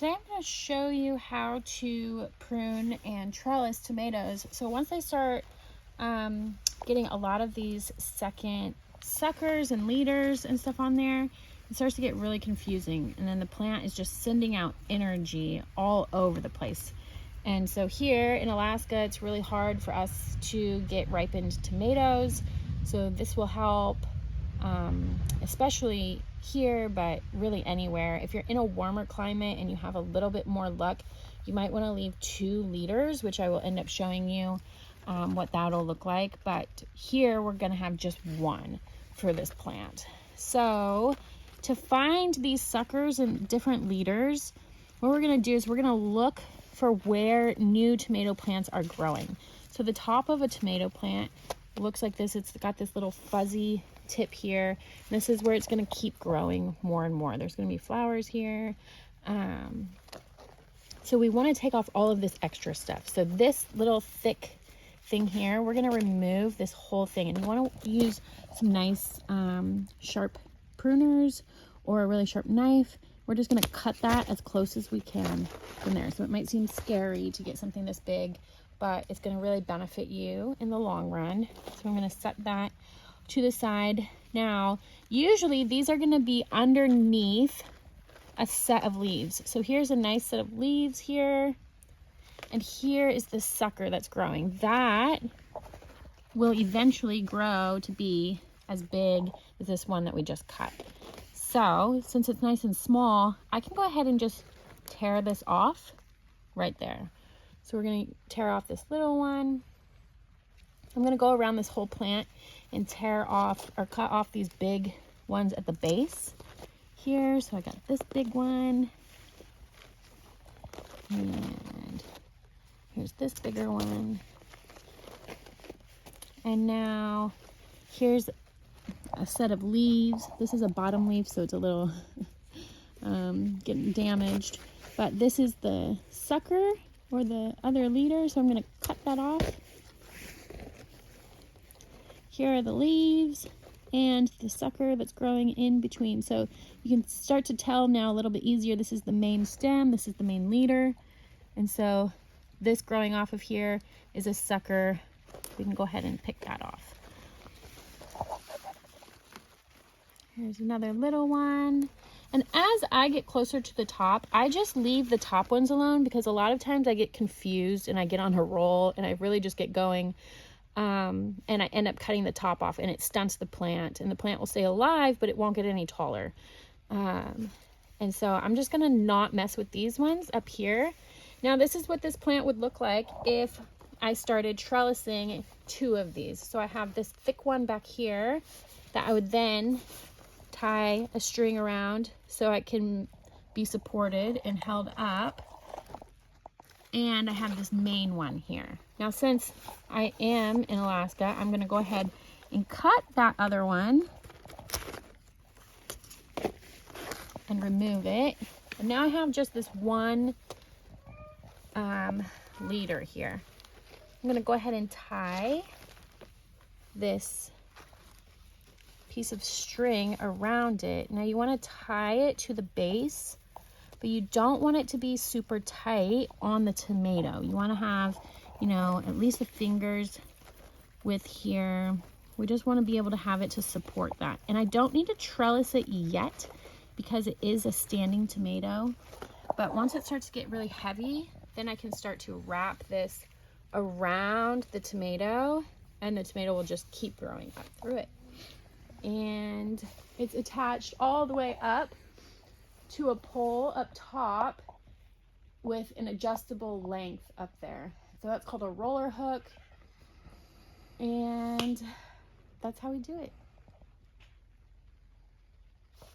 today I'm going to show you how to prune and trellis tomatoes. So once they start getting a lot of these second suckers and leaders and stuff on there, it starts to get really confusing, and then the plant is just sending out energy all over the place. And so here in Alaska, it's really hard for us to get ripened tomatoes, so this will help, especially here, but really anywhere. If you're in a warmer climate and you have a little bit more luck, you might want to leave 2 liters, which I will end up showing you what that'll look like. But here we're going to have just 1 for this plant. So to find these suckers and different leaders, what we're going to do is we're going to look for where new tomato plants are growing. So the top of a tomato plant looks like this. It's got this little fuzzy tip here. This is where it's going to keep growing more and more. There's going to be flowers here. So we want to take off all of this extra stuff. So this little thick thing here, we're going to remove this whole thing, and you want to use some nice sharp pruners or a really sharp knife. We're just going to cut that as close as we can from there. So it might seem scary to get something this big, but it's going to really benefit you in the long run. So I'm going to set that to the side. Now, usually these are going to be underneath a set of leaves. So here's a nice set of leaves here, and here is the sucker that's growing. That will eventually grow to be as big as this one that we just cut. So since it's nice and small, I can go ahead and just tear this off right there. So we're going to tear off this little one. I'm going to go around this whole plant and tear off or cut off these big ones at the base here. So I got this big one, and here's this bigger one, and now here's a set of leaves. This is a bottom leaf, so it's a little getting damaged, but this is the sucker or the other leader, so I'm going to cut that off. Here are the leaves and the sucker that's growing in between. So you can start to tell now a little bit easier. This is the main stem, this is the main leader, and so this growing off of here is a sucker. We can go ahead and pick that off. Here's another little one. And as I get closer to the top, I just leave the top ones alone, because a lot of times I get confused and I get on a roll and I really just get going. And I end up cutting the top off, and it stunts the plant, and the plant will stay alive, but it won't get any taller. And so I'm just going to not mess with these ones up here. Now this is what this plant would look like if I started trellising 2 of these. So I have this thick one back here that I would then tie a string around so it can be supported and held up. And I have this main one here. Now, since I am in Alaska, I'm going to go ahead and cut that other one and remove it. And now I have just this one leader here. I'm going to go ahead and tie this piece of string around it. Now you want to tie it to the base, but you don't want it to be super tight on the tomato. You want to have, you know, at least the fingers width here. We just want to be able to have it to support that. And I don't need to trellis it yet because it is a standing tomato. But once it starts to get really heavy, then I can start to wrap this around the tomato, and the tomato will just keep growing up through it. And it's attached all the way up to a pole up top with an adjustable length up there. So that's called a roller hook, and that's how we do it.